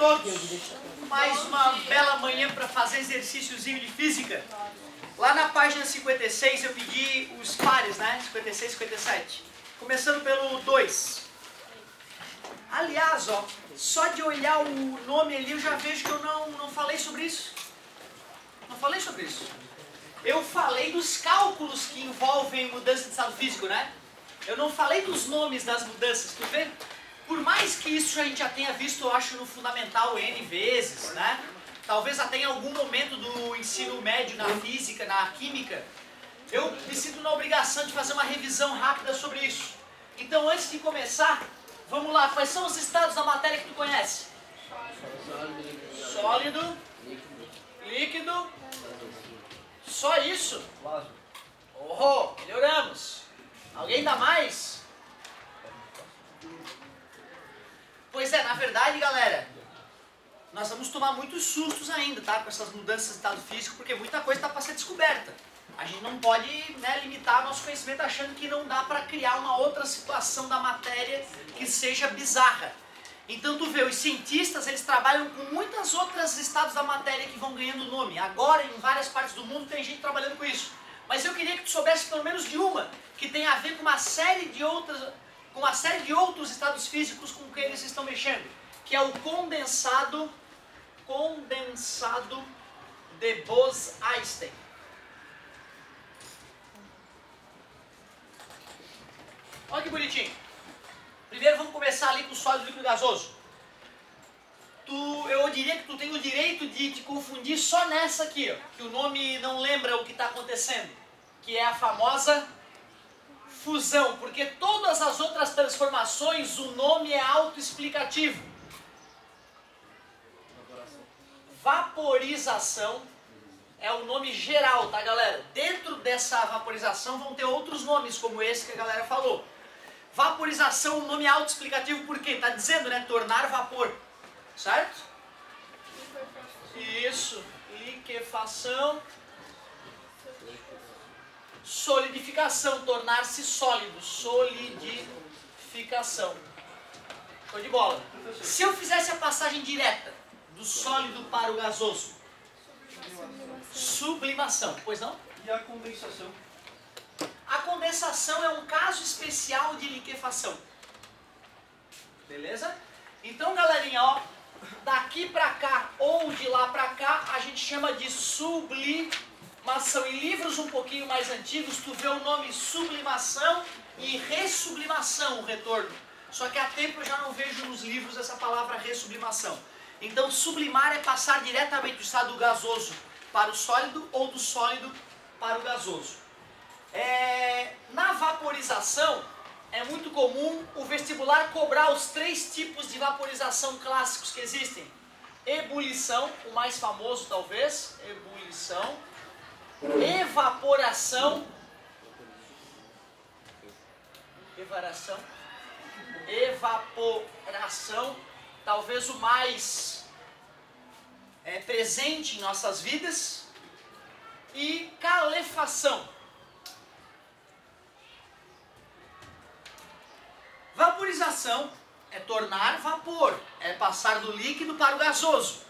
todos. Mais uma bela manhã para fazer exercíciozinho de física. Lá na página 56 eu pedi os pares, né? 56 e 57. Começando pelo 2. Aliás, ó, só de olhar o nome ali eu já vejo que eu não falei sobre isso. Não falei sobre isso. Eu falei dos cálculos que envolvem mudança de estado físico, né? Eu não falei dos nomes das mudanças, tu vê? Por mais que isso a gente já tenha visto, eu acho, no fundamental N vezes, né? Talvez até em algum momento do ensino médio na física, na química, eu me sinto na obrigação de fazer uma revisão rápida sobre isso. Então, antes de começar, vamos lá. Quais são os estados da matéria que tu conhece? Sólido, líquido, só isso? Oh, melhoramos. Alguém dá mais? Pois é, na verdade, galera, nós vamos tomar muitos sustos ainda, tá? Com essas mudanças de estado físico, porque muita coisa está para ser descoberta. A gente não pode, né, limitar nosso conhecimento achando que não dá para criar uma outra situação da matéria que seja bizarra. Então tu vê, os cientistas, eles trabalham com muitas outras estados da matéria que vão ganhando nome. Agora, em várias partes do mundo, tem gente trabalhando com isso. Mas eu queria que tu soubesse pelo menos de uma, que tem a ver com uma série de outros estados físicos com que eles estão mexendo, que é o condensado de Bose-Einstein. Olha que bonitinho. Primeiro vamos começar ali com o sólido, líquido e gasoso. Eu diria que tu tem o direito de te confundir só nessa aqui, ó, que o nome não lembra o que está acontecendo, que é a famosa fusão, porque todas as outras transformações o nome é autoexplicativo. Vaporização é o nome geral, tá, galera? Dentro dessa vaporização vão ter outros nomes, como esse que a galera falou. Vaporização, o nome é autoexplicativo por quê? Tá dizendo, né? Tornar vapor. Certo? Isso. Liquefação. Solidificação. Tornar-se sólido. Solidificação. Show de bola. Se eu fizesse a passagem direta do sólido para o gasoso. Sublimação. Pois não? E a condensação? A condensação é um caso especial de liquefação. Beleza? Então, galerinha, ó, daqui pra cá ou de lá pra cá, a gente chama de sublimação. Em livros um pouquinho mais antigos, tu vê o nome sublimação e ressublimação, o retorno. Só que há tempo eu já não vejo nos livros essa palavra ressublimação. Então, sublimar é passar diretamente do estado gasoso para o sólido ou do sólido para o gasoso. Na vaporização, é muito comum o vestibular cobrar os 3 tipos de vaporização clássicos que existem. Ebulição, o mais famoso talvez, ebulição. Evaporação. Evaporação, talvez o mais presente em nossas vidas. E calefação. Vaporização é tornar vapor, é passar do líquido para o gasoso.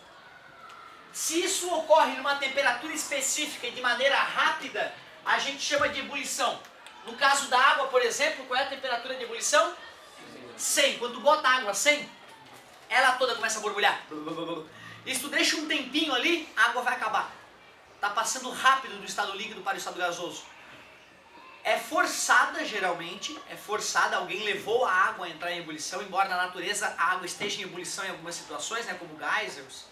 Se isso ocorre numa temperatura específica e de maneira rápida, a gente chama de ebulição. No caso da água, por exemplo, qual é a temperatura de ebulição? 100. Quando tu bota água a 100, ela toda começa a borbulhar. E se tu deixa um tempinho ali, a água vai acabar. Está passando rápido do estado líquido para o estado gasoso. É forçada, geralmente, alguém levou a água a entrar em ebulição, embora na natureza a água esteja em ebulição em algumas situações, né, como geysers,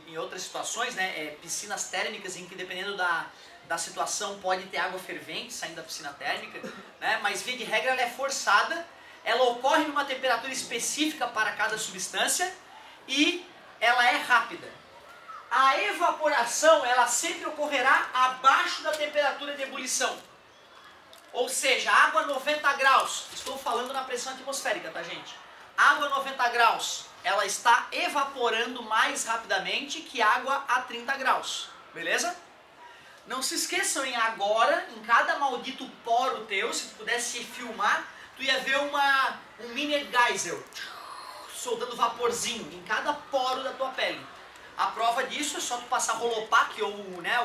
em outras situações, né, piscinas térmicas em que dependendo da situação pode ter água fervente saindo da piscina térmica, né, mas via de regra ela é forçada, ela ocorre numa temperatura específica para cada substância e ela é rápida. A evaporação, ela sempre ocorrerá abaixo da temperatura de ebulição. Ou seja, água a 90 graus, estou falando na pressão atmosférica, tá, gente? Água a 90 graus, ela está evaporando mais rapidamente que água a 30 graus, beleza? Não se esqueçam, em agora, em cada maldito poro teu, se tu pudesse filmar, tu ia ver um mini geyser soltando vaporzinho em cada poro da tua pele. A prova disso é só tu passar Rolopac ou né,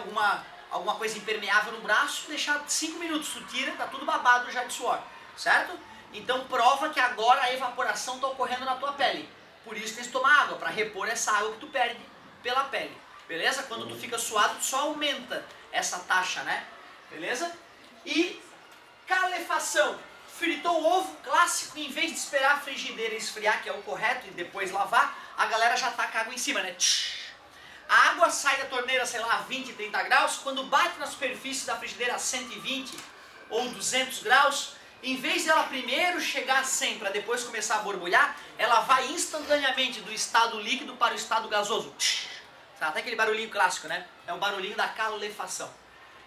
alguma coisa impermeável no braço, deixar 5 minutos, tu tira, tá tudo babado já de suor, certo? Então prova que agora a evaporação está ocorrendo na tua pele. Por isso tem que tomar água, para repor essa água que tu perde pela pele. Beleza? Quando tu fica suado, tu só aumenta essa taxa, né? Beleza? E calefação. Fritou o ovo, clássico, em vez de esperar a frigideira esfriar, que é o correto, e depois lavar, a galera já taca água em cima, né? A água sai da torneira, sei lá, a 20, 30 graus, quando bate na superfície da frigideira a 120 ou 200 graus, em vez dela primeiro chegar a 100 para depois começar a borbulhar, ela vai instantaneamente do estado líquido para o estado gasoso. Até aquele barulhinho clássico, né? É o barulhinho da calefação.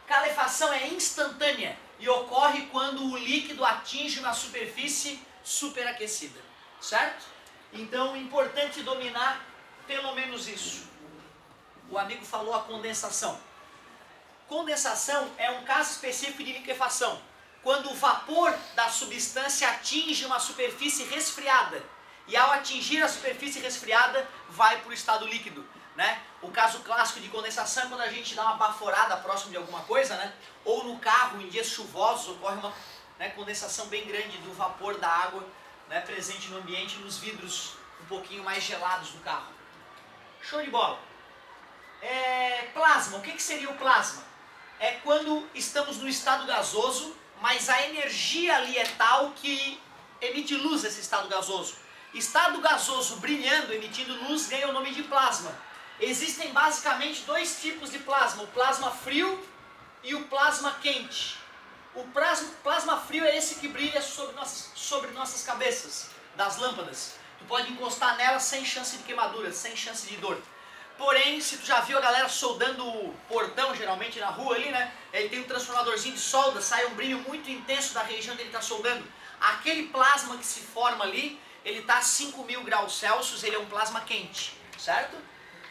Calefação é instantânea e ocorre quando o líquido atinge uma superfície superaquecida, certo? Então é importante dominar pelo menos isso. O amigo falou a condensação. Condensação é um caso específico de liquefação, quando o vapor da substância atinge uma superfície resfriada e ao atingir a superfície resfriada vai para o estado líquido. Né? O caso clássico de condensação é quando a gente dá uma baforada próximo de alguma coisa, né? Ou no carro, em dias chuvosos, ocorre uma condensação bem grande do vapor da água, né, presente no ambiente, nos vidros um pouquinho mais gelados do carro. Show de bola! Plasma, o que seria o plasma? É quando estamos no estado gasoso, mas a energia ali é tal que emite luz esse estado gasoso. Estado gasoso brilhando, emitindo luz, ganha o nome de plasma. Existem basicamente dois tipos de plasma, o plasma frio e o plasma quente. O plasma frio é esse que brilha sobre nossas cabeças, das lâmpadas. Tu pode encostar nela sem chance de queimadura, sem chance de dor. Porém, se tu já viu a galera soldando o portão, geralmente na rua ali, né? Ele tem um transformadorzinho de solda, sai um brilho muito intenso da região onde ele está soldando. Aquele plasma que se forma ali, ele está a 5.000 graus Celsius, ele é um plasma quente, certo?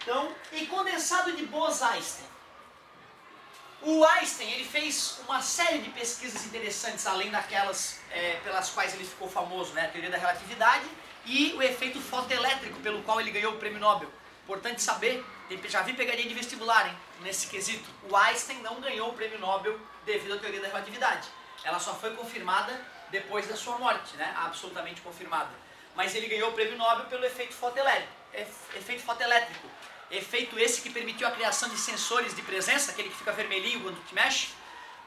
Então, e condensado de Bose-Einstein. O Einstein ele fez uma série de pesquisas interessantes, além daquelas pelas quais ele ficou famoso, né? A teoria da relatividade e o efeito fotoelétrico, pelo qual ele ganhou o prêmio Nobel. Importante saber, já vi pegadinha de vestibular, hein, nesse quesito. O Einstein não ganhou o prêmio Nobel devido à teoria da relatividade. Ela só foi confirmada depois da sua morte, né? Absolutamente confirmada. Mas ele ganhou o prêmio Nobel pelo efeito fotoelétrico. Efeito esse que permitiu a criação de sensores de presença, aquele que fica vermelhinho quando tu te mexe.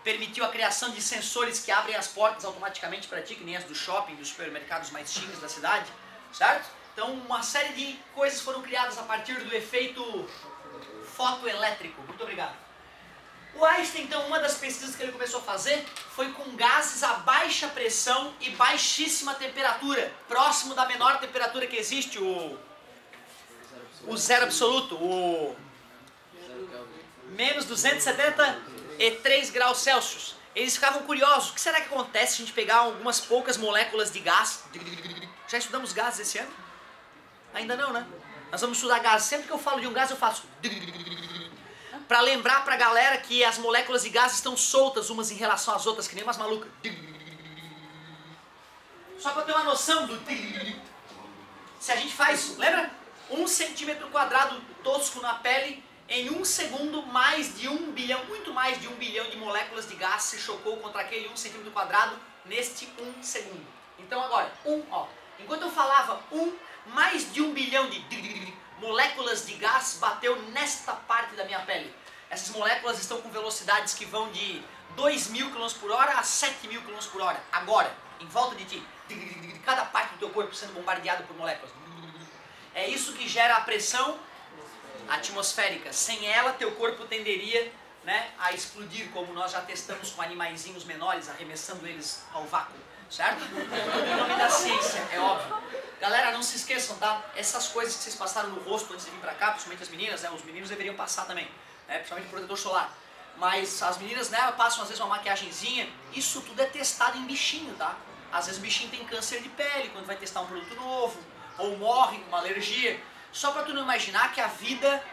Permitiu a criação de sensores que abrem as portas automaticamente para ti, que nem as do shopping, dos supermercados mais chiques da cidade, certo? Então uma série de coisas foram criadas a partir do efeito fotoelétrico. Muito obrigado. O Einstein, então, uma das pesquisas que ele começou a fazer foi com gases a baixa pressão e baixíssima temperatura, próximo da menor temperatura que existe, o zero absoluto, o menos 273 graus Celsius. Eles ficavam curiosos, o que será que acontece se a gente pegar algumas poucas moléculas de gás? Já estudamos gases esse ano? Ainda não, né? Nós vamos estudar gases. Sempre que eu falo de um gás eu faço para lembrar pra galera que as moléculas de gás estão soltas umas em relação às outras, que nem umas malucas. Só para ter uma noção do... Se a gente faz, lembra? 1 centímetro quadrado tosco na pele, em 1 segundo, mais de 1 bilhão, muito mais de 1 bilhão de moléculas de gás se chocou contra aquele 1 centímetro quadrado neste 1 segundo. Então agora, enquanto eu falava mais de 1 bilhão de moléculas de gás bateu nesta parte da minha pele. Essas moléculas estão com velocidades que vão de 2.000 km/h a 7.000 km/h. Agora, em volta de ti, cada parte do teu corpo sendo bombardeado por moléculas. É isso que gera a pressão atmosférica. Sem ela, teu corpo tenderia, né, a explodir, como nós já testamos com animaizinhos menores, arremessando eles ao vácuo, certo? Em nome da ciência, é óbvio. Galera, não se esqueçam, tá? Essas coisas que vocês passaram no rosto antes de vir pra cá, principalmente as meninas, né? Os meninos deveriam passar também, né? Principalmente protetor solar. Mas as meninas, né, passam às vezes uma maquiagenzinha. Isso tudo é testado em bichinho, tá? Às vezes o bichinho tem câncer de pele quando vai testar um produto novo, ou morre com uma alergia. Só pra tu não imaginar que a vida,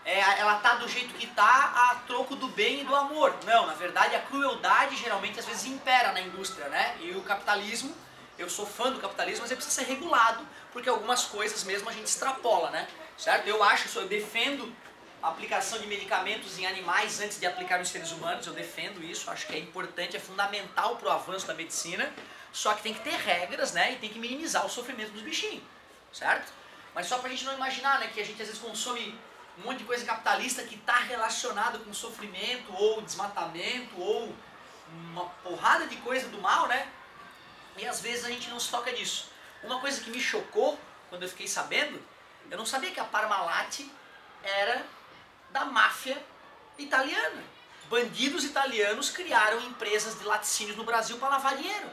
ela tá do jeito que tá a troco do bem e do amor. Não, na verdade a crueldade geralmente às vezes impera na indústria, né? E o capitalismo, Eu sou fã do capitalismo, mas ele precisa ser regulado, porque algumas coisas mesmo a gente extrapola, né? Certo? Eu defendo a aplicação de medicamentos em animais antes de aplicar nos seres humanos, eu defendo isso, acho que é importante, é fundamental para o avanço da medicina, só que tem que ter regras, né? E tem que minimizar o sofrimento dos bichinhos, certo? Mas só pra gente não imaginar, né, que a gente às vezes consome um monte de coisa capitalista que está relacionado com sofrimento, ou desmatamento, ou uma porrada de coisa do mal, né? E às vezes a gente não se toca disso. Uma coisa que me chocou quando eu fiquei sabendo, eu não sabia que a Parmalat era da máfia italiana. Bandidos italianos criaram empresas de laticínios no Brasil para lavar dinheiro.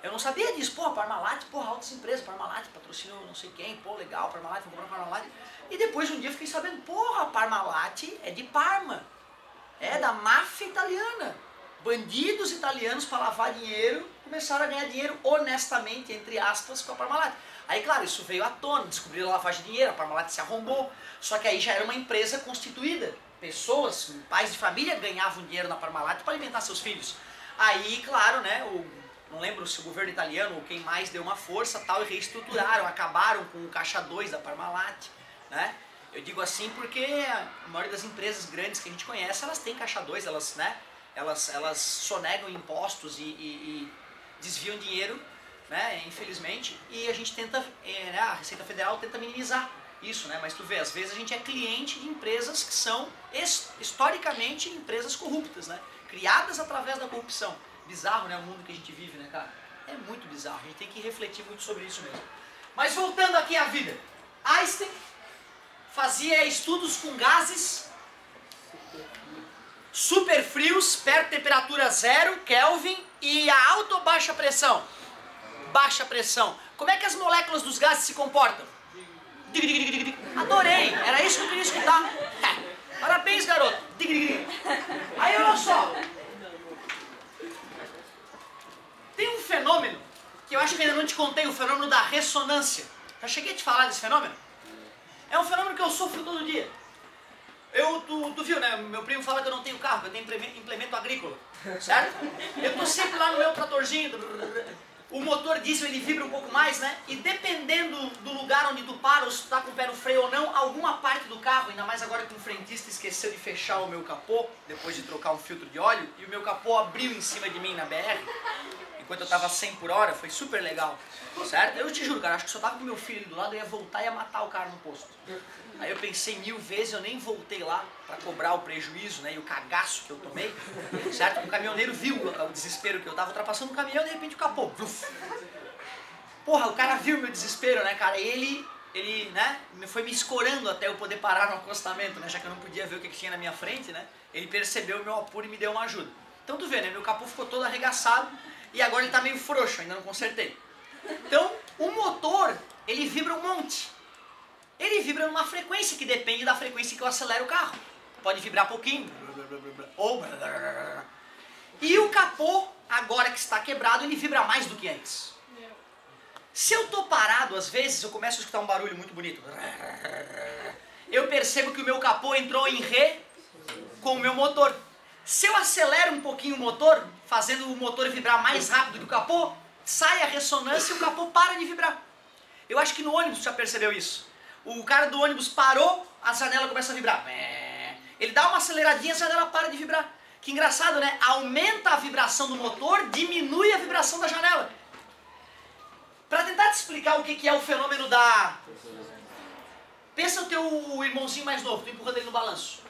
Eu não sabia disso. Pô, Parmalat, porra, altas empresas, Parmalat patrocinou não sei quem, pô, legal, Parmalat, vou comprar Parmalat. E depois um dia eu fiquei sabendo, porra, a Parmalat é de Parma. É da máfia italiana. Bandidos italianos para lavar dinheiro começaram a ganhar dinheiro honestamente, entre aspas, com a Parmalat. Aí, claro, isso veio à tona, descobriram a lavagem de dinheiro, a Parmalat se arrombou, só que aí já era uma empresa constituída. Pessoas, pais de família ganhavam dinheiro na Parmalat para alimentar seus filhos. Aí, claro, né, não lembro se o governo italiano ou quem mais deu uma força tal e reestruturaram, acabaram com o caixa 2 da Parmalat, né? Eu digo assim porque a maioria das empresas grandes que a gente conhece, elas têm caixa 2, elas, né? Elas sonegam impostos e desviam dinheiro, né, infelizmente, e a gente tenta, né, a Receita Federal tenta minimizar isso, né, mas tu vê, às vezes a gente é cliente de empresas que são historicamente empresas corruptas, né, criadas através da corrupção. Bizarro, né, o mundo que a gente vive, né, cara? É muito bizarro, a gente tem que refletir muito sobre isso mesmo. Mas voltando aqui à vida, Einstein fazia estudos com gases super frios, perto de temperatura 0 Kelvin e a alta ou baixa pressão? Baixa pressão. Como é que as moléculas dos gases se comportam? Adorei, era isso que eu queria escutar. Parabéns, garoto. Aí olha só, tem um fenômeno que eu acho que ainda não te contei, o fenômeno da ressonância. Já cheguei a te falar desse fenômeno? É um fenômeno que eu sofro todo dia. Tu viu, né? Meu primo fala que eu não tenho carro, que eu tenho implemento agrícola, certo? Eu tô sempre lá no meu tratorzinho, o motor diesel ele vibra um pouco mais, né? E dependendo do lugar onde tu para, ou se tu tá com o pé no freio ou não, alguma parte do carro, ainda mais agora que o frentista esqueceu de fechar o meu capô, depois de trocar um filtro de óleo, e o meu capô abriu em cima de mim na BR, enquanto eu tava 100 por hora, foi super legal, certo? Eu te juro, cara, acho que se eu tava com meu filho ali do lado, eu ia voltar e ia matar o cara no posto. Aí eu pensei 1000 vezes, eu nem voltei lá pra cobrar o prejuízo, né, e o cagaço que eu tomei, certo? O caminhoneiro viu o desespero que eu tava ultrapassando o caminhão e de repente o capô, bluf. Porra, o cara viu meu desespero, né, cara, e ele, né, foi me escorando até eu poder parar no acostamento, né, já que eu não podia ver o que tinha na minha frente, né, ele percebeu o meu apuro e me deu uma ajuda. Então tu vê, né, meu capô ficou todo arregaçado e agora ele tá meio frouxo, ainda não consertei. Então, o motor, ele vibra um monte. Ele vibra numa frequência que depende da frequência que eu acelero o carro. Pode vibrar pouquinho, ou... E o capô, agora que está quebrado, ele vibra mais do que antes. Se eu tô parado, às vezes, eu começo a escutar um barulho muito bonito. Eu percebo que o meu capô entrou em ré com o meu motor. Se eu acelero um pouquinho o motor, fazendo o motor vibrar mais rápido que o capô, sai a ressonância e o capô para de vibrar. Eu acho que no ônibus já percebeu isso. O cara do ônibus parou, a janela começa a vibrar. Ele dá uma aceleradinha, a janela para de vibrar. Que engraçado, né? Aumenta a vibração do motor, diminui a vibração da janela. Para tentar te explicar o que é o fenômeno da... Pensa o teu irmãozinho mais novo, tu empurrando ele no balanço.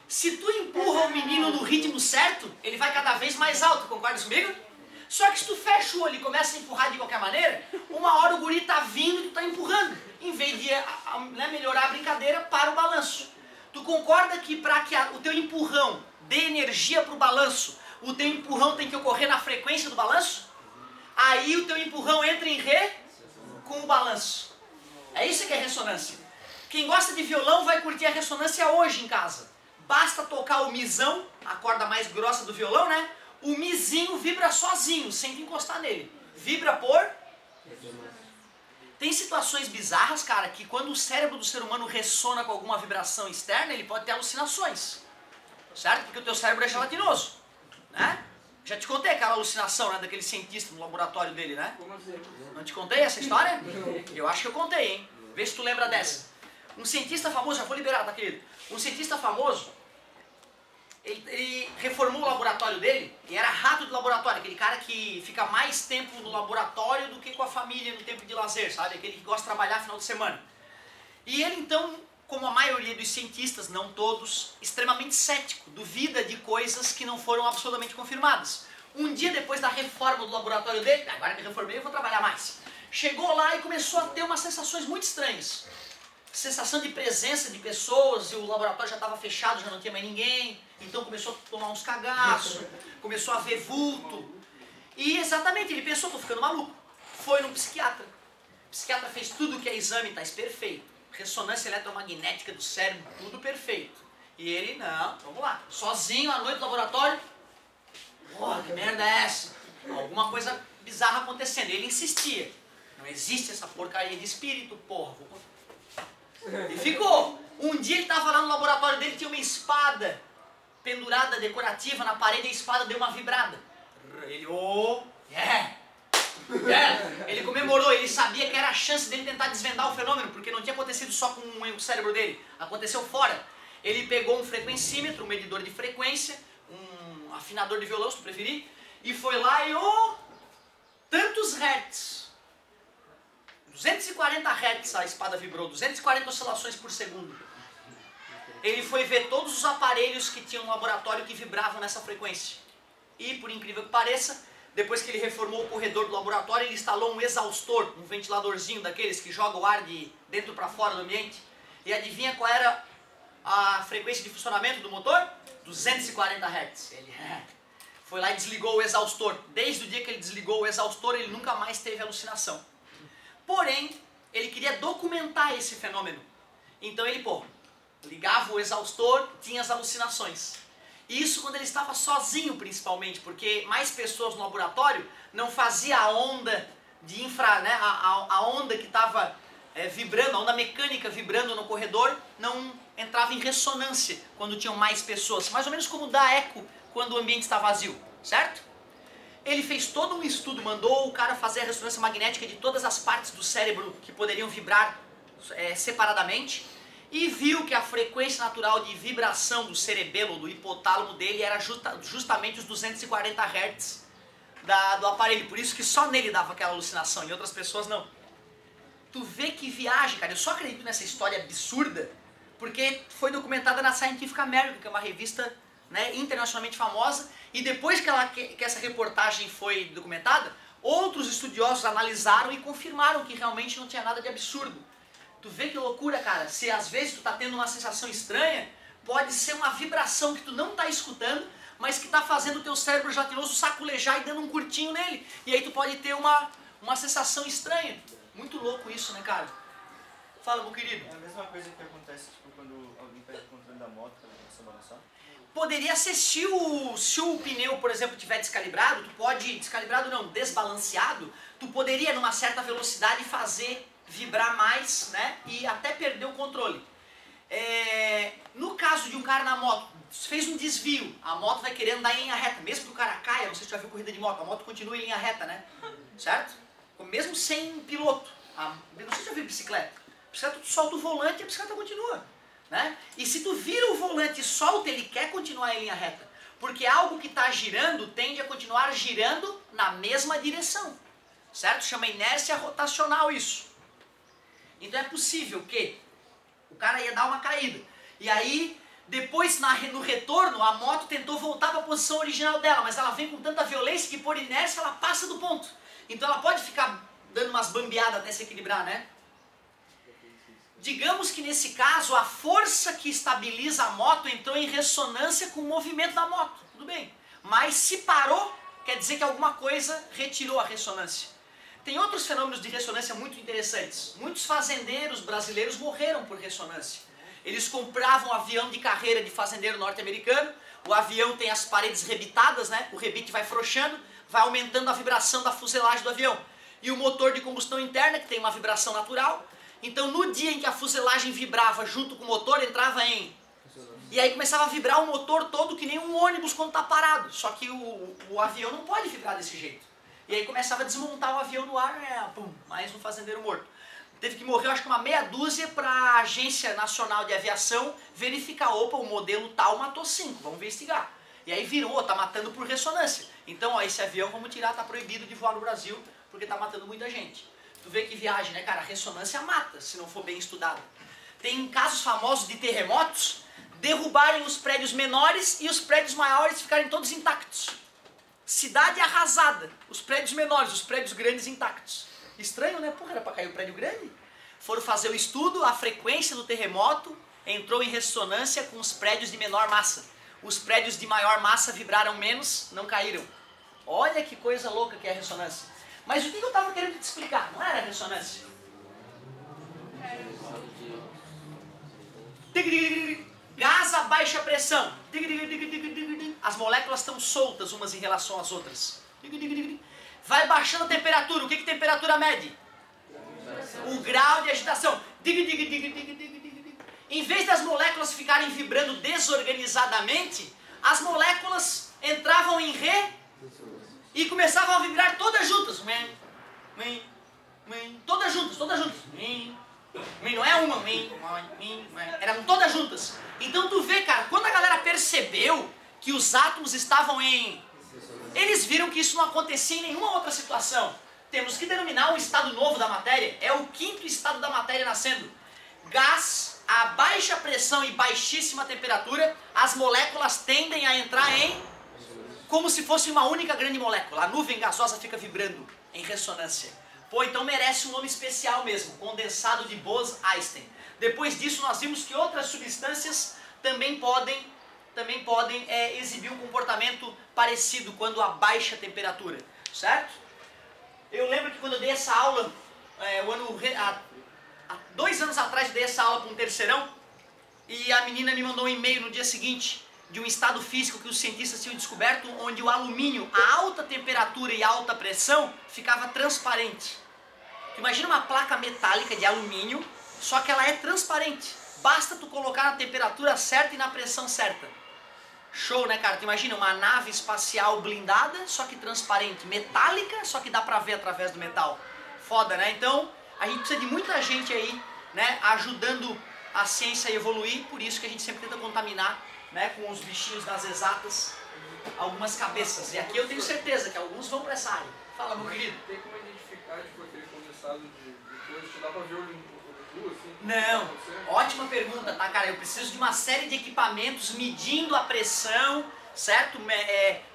Se tu empurra o menino no ritmo certo, ele vai cada vez mais alto, concorda comigo? Só que se tu fecha o olho e começa a empurrar de qualquer maneira, uma hora o guri tá vindo e tu tá empurrando. Em vez de né, melhorar a brincadeira, para o balanço. Tu concorda que para que o teu empurrão dê energia para o balanço, o teu empurrão tem que ocorrer na frequência do balanço? Aí o teu empurrão entra em ré com o balanço. É isso que é ressonância. Quem gosta de violão vai curtir a ressonância hoje em casa. Basta tocar o misão, a corda mais grossa do violão, né? O mizinho vibra sozinho, sem te encostar nele. Vibra por... Tem situações bizarras, cara, que quando o cérebro do ser humano ressona com alguma vibração externa, ele pode ter alucinações. Certo? Porque o teu cérebro é gelatinoso, né? Já te contei aquela alucinação, né, daquele cientista no laboratório dele, né? Como assim? Não te contei essa história? Eu acho que eu contei, hein? Vê se tu lembra dessa. Um cientista famoso, já vou liberar, tá, querido? Um cientista famoso, ele reformou o laboratório dele, e era rato de laboratório, aquele cara que fica mais tempo no laboratório do que com a família no tempo de lazer, sabe? Aquele que gosta de trabalhar final de semana. E ele então, como a maioria dos cientistas, não todos, extremamente cético, duvida de coisas que não foram absolutamente confirmadas. Um dia depois da reforma do laboratório dele, agora me reformei, eu vou trabalhar mais. Chegou lá e começou a ter umas sensações muito estranhas. Sensação de presença de pessoas, e o laboratório já estava fechado, já não tinha mais ninguém, então começou a tomar uns cagaços, começou a ver vulto. E exatamente, ele pensou, tô ficando maluco. Foi num psiquiatra. O psiquiatra fez tudo que é exame, tá perfeito. Ressonância eletromagnética do cérebro, tudo perfeito. E ele, não, vamos lá, sozinho à noite no laboratório. Porra, que merda é essa? Alguma coisa bizarra acontecendo. Ele insistia. Não existe essa porcaria de espírito, porra. E ficou. Um dia ele estava lá no laboratório dele, tinha uma espada pendurada, decorativa na parede, e a espada deu uma vibrada. Ele, ele comemorou, ele sabia que era a chance dele tentar desvendar o fenômeno, porque não tinha acontecido só com o cérebro dele, aconteceu fora. Ele pegou um frequencímetro, um medidor de frequência, um afinador de violão, se tu preferir, e foi lá e, tantos hertz. 240 Hz a espada vibrou, 240 oscilações por segundo. Ele foi ver todos os aparelhos que tinham no laboratório que vibravam nessa frequência. E, por incrível que pareça, depois que ele reformou o corredor do laboratório, ele instalou um exaustor, um ventiladorzinho daqueles que joga o ar de dentro para fora do ambiente. E adivinha qual era a frequência de funcionamento do motor? 240 Hz. Ele foi lá e desligou o exaustor. Desde o dia que ele desligou o exaustor, ele nunca mais teve alucinação. Porém, ele queria documentar esse fenômeno. Então ele, ligava o exaustor, tinha as alucinações. Isso quando ele estava sozinho, principalmente, porque mais pessoas no laboratório não fazia a onda de a onda que estava vibrando, a onda mecânica vibrando no corredor, não entrava em ressonância quando tinham mais pessoas. Mais ou menos como dá eco quando o ambiente está vazio, certo? Ele fez todo um estudo, mandou o cara fazer a ressonância magnética de todas as partes do cérebro que poderiam vibrar separadamente, e viu que a frequência natural de vibração do cerebelo, do hipotálamo dele, era justamente os 240 Hz do aparelho. Por isso que só nele dava aquela alucinação, em outras pessoas não. Tu vê que viagem, cara. Eu só acredito nessa história absurda porque foi documentada na Scientific American, que é uma revista internacionalmente famosa, e depois que essa reportagem foi documentada, outros estudiosos analisaram e confirmaram que realmente não tinha nada de absurdo. Tu vê que loucura, cara. Se às vezes tu tá tendo uma sensação estranha, pode ser uma vibração que tu não tá escutando, mas que tá fazendo o teu cérebro gelatinoso saculejar e dando um curtinho nele. E aí tu pode ter uma sensação estranha. Muito louco isso, né, cara? Fala, meu querido. É a mesma coisa que acontece quando alguém perde o controle da moto, ela começa a balançar? Poderia ser se o pneu, por exemplo, estiver descalibrado, desbalanceado, tu poderia numa certa velocidade fazer vibrar mais, né, e até perder o controle. No caso de um cara na moto, fez um desvio, a moto vai querendo dar em linha reta, mesmo que o cara caia, não sei se já viu corrida de moto, a moto continua em linha reta, né, certo? Mesmo sem piloto, não sei se já viu bicicleta, tu solta o volante e a bicicleta continua. Né? E se tu vira o volante e solta, ele quer continuar em linha reta. Porque algo que está girando tende a continuar girando na mesma direção. Certo? Chama inércia rotacional isso. Então é possível que o cara ia dar uma caída. E aí, depois no retorno, a moto tentou voltar para a posição original dela, mas ela vem com tanta violência que por inércia ela passa do ponto. Então ela pode ficar dando umas bambeadas até se equilibrar, né? Digamos que nesse caso a força que estabiliza a moto entrou em ressonância com o movimento da moto, tudo bem. Mas se parou, quer dizer que alguma coisa retirou a ressonância. Tem outros fenômenos de ressonância muito interessantes. Muitos fazendeiros brasileiros morreram por ressonância. Eles compravam um avião de carreira de fazendeiro norte-americano, o avião tem as paredes rebitadas, né? O rebite vai frouxando, vai aumentando a vibração da fuselagem do avião. E o motor de combustão interna, que tem uma vibração natural. Então no dia em que a fuselagem vibrava junto com o motor, entrava em E aí começava a vibrar o motor todo que nem um ônibus quando tá parado. Só que o avião não pode vibrar desse jeito. E aí começava a desmontar o avião no ar, pum, mais um fazendeiro morto. Teve que morrer, eu acho que uma meia dúzia para a Agência Nacional de Aviação verificar, opa, o modelo tal matou 5, vamos investigar. E aí virou, tá matando por ressonância. Então, ó, esse avião vamos tirar, tá proibido de voar no Brasil, porque tá matando muita gente. Tu vê que viagem, né, cara? A ressonância mata, se não for bem estudada. Tem casos famosos de terremotos derrubarem os prédios menores e os prédios maiores ficarem todos intactos. Cidade arrasada, os prédios menores, os prédios grandes intactos. Estranho, né? Porra, era pra cair o prédio grande? Foram fazer o estudo, a frequência do terremoto entrou em ressonância com os prédios de menor massa. Os prédios de maior massa vibraram menos, não caíram. Olha que coisa louca que é a ressonância. Mas o que eu estava querendo te explicar? Não era a ressonância? Gás a baixa pressão. As moléculas estão soltas umas em relação às outras. Vai baixando a temperatura. O que temperatura mede? O grau de agitação. Em vez das moléculas ficarem vibrando desorganizadamente, as moléculas entravam em ré e começavam a vibrar todas juntas. Todas juntas, todas juntas. Não é uma, eram todas juntas. Então tu vê, cara, quando a galera percebeu que os átomos estavam em... Eles viram que isso não acontecia em nenhuma outra situação. Temos que denominar um estado novo da matéria. É o 5º estado da matéria nascendo. Gás a baixa pressão e baixíssima temperatura, as moléculas tendem a entrar em... como se fosse uma única grande molécula. A nuvem gasosa fica vibrando em ressonância. Pô, então merece um nome especial mesmo, condensado de Bose-Einstein. Depois disso nós vimos que outras substâncias também podem exibir um comportamento parecido quando a baixa temperatura, certo? Eu lembro que quando eu dei essa aula, há 2 anos atrás eu dei essa aula para um terceirão, e a menina me mandou um e-mail no dia seguinte de um estado físico que os cientistas tinham descoberto, onde o alumínio, a alta temperatura e alta pressão, ficava transparente. Imagina uma placa metálica de alumínio, só que ela é transparente. Basta tu colocar na temperatura certa e na pressão certa. Show, né, cara? Tu imagina uma nave espacial blindada, só que transparente. Metálica, só que dá pra ver através do metal. Foda, né? Então, a gente precisa de muita gente aí, né, ajudando a ciência a evoluir. Por isso que a gente sempre tenta contaminar, né, com os bichinhos das exatas, algumas cabeças. E aqui eu tenho certeza que alguns vão para essa área. Fala, meu querido. Tem como identificar, tipo, aquele condensado de coisa? Dá pra ver o nu, assim? Não. Ótima pergunta, tá, cara? Eu preciso de uma série de equipamentos medindo a pressão, certo?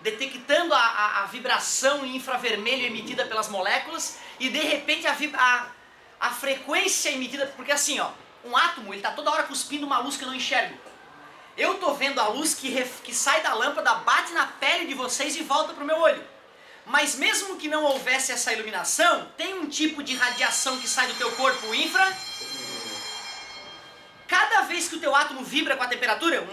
Detectando a vibração infravermelho emitida pelas moléculas e, de repente, a frequência emitida... Porque, assim, ó, um átomo, ele tá toda hora cuspindo uma luz que eu não enxergo. Eu tô vendo a luz que sai da lâmpada, bate na pele de vocês e volta pro meu olho. Mas mesmo que não houvesse essa iluminação, tem um tipo de radiação que sai do teu corpo infra. Cada vez que o teu átomo vibra com a temperatura,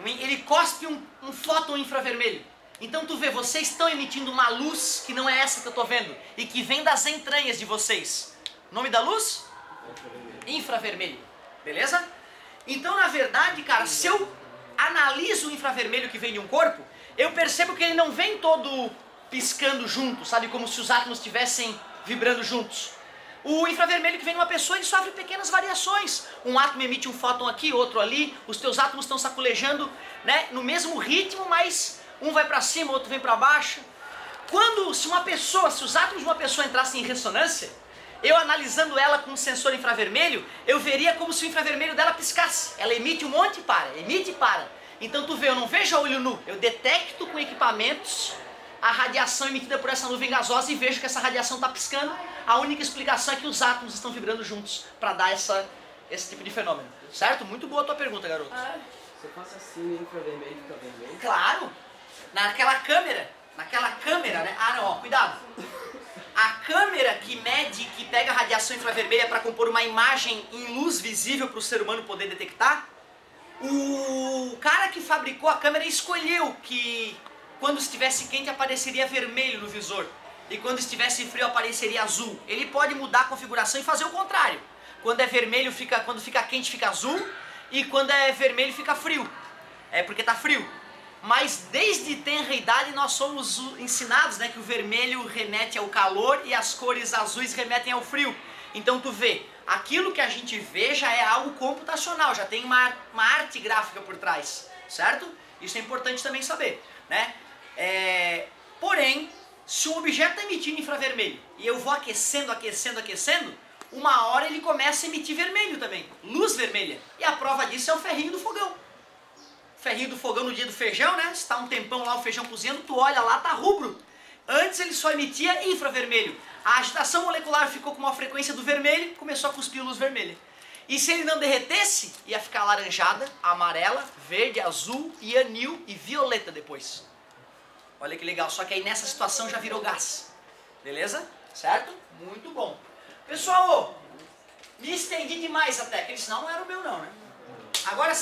ele cospe um fóton infravermelho. Então tu vê, vocês estão emitindo uma luz que não é essa que eu tô vendo, e que vem das entranhas de vocês. Nome da luz? Infravermelho. Beleza? Então, na verdade, cara, se eu analiso o infravermelho que vem de um corpo, eu percebo que ele não vem todo piscando junto, sabe? Como se os átomos estivessem vibrando juntos. O infravermelho que vem de uma pessoa, ele sofre pequenas variações. Um átomo emite um fóton aqui, outro ali, os teus átomos estão sacolejando, né, no mesmo ritmo, mas um vai para cima, outro vem para baixo. Se os átomos de uma pessoa entrassem em ressonância, eu analisando ela com um sensor infravermelho, eu veria como se o infravermelho dela piscasse. Ela emite um monte e para, emite e para. Então tu vê, eu não vejo a olho nu, eu detecto com equipamentos a radiação emitida por essa nuvem gasosa e vejo que essa radiação está piscando. A única explicação é que os átomos estão vibrando juntos para dar esse tipo de fenômeno. Certo? Muito boa a tua pergunta, garoto. Se eu faço assim, infravermelho fica vermelho? Claro! Naquela câmera, né? Ah, não, ó, cuidado. A câmera que mede, que pega a radiação infravermelha para compor uma imagem em luz visível para o ser humano poder detectar, o cara que fabricou a câmera escolheu que quando estivesse quente apareceria vermelho no visor e quando estivesse frio apareceria azul. Ele pode mudar a configuração e fazer o contrário. Quando é vermelho, quando fica quente fica azul, e quando é vermelho fica frio. É porque está frio. Mas desde tenra idade nós somos ensinados, né, que o vermelho remete ao calor e as cores azuis remetem ao frio. Então tu vê, aquilo que a gente vê já é algo computacional, já tem uma arte gráfica por trás, certo? Isso é importante também saber, né? Porém, se um objeto está emitindo infravermelho e eu vou aquecendo, uma hora ele começa a emitir vermelho também, luz vermelha. E a prova disso é o ferrinho do fogão. Ferrinho do fogão no dia do feijão, né? Se está um tempão lá o feijão cozinhando, tu olha lá, tá rubro. Antes ele só emitia infravermelho. A agitação molecular ficou com uma frequência do vermelho, começou a cuspir luz vermelha. E se ele não derretesse, ia ficar alaranjada, amarela, verde, azul, e anil e violeta depois. Olha que legal, só que aí nessa situação já virou gás. Beleza? Certo? Muito bom. Pessoal, me estendi demais até, porque senão não era o meu não, né? Agora sim.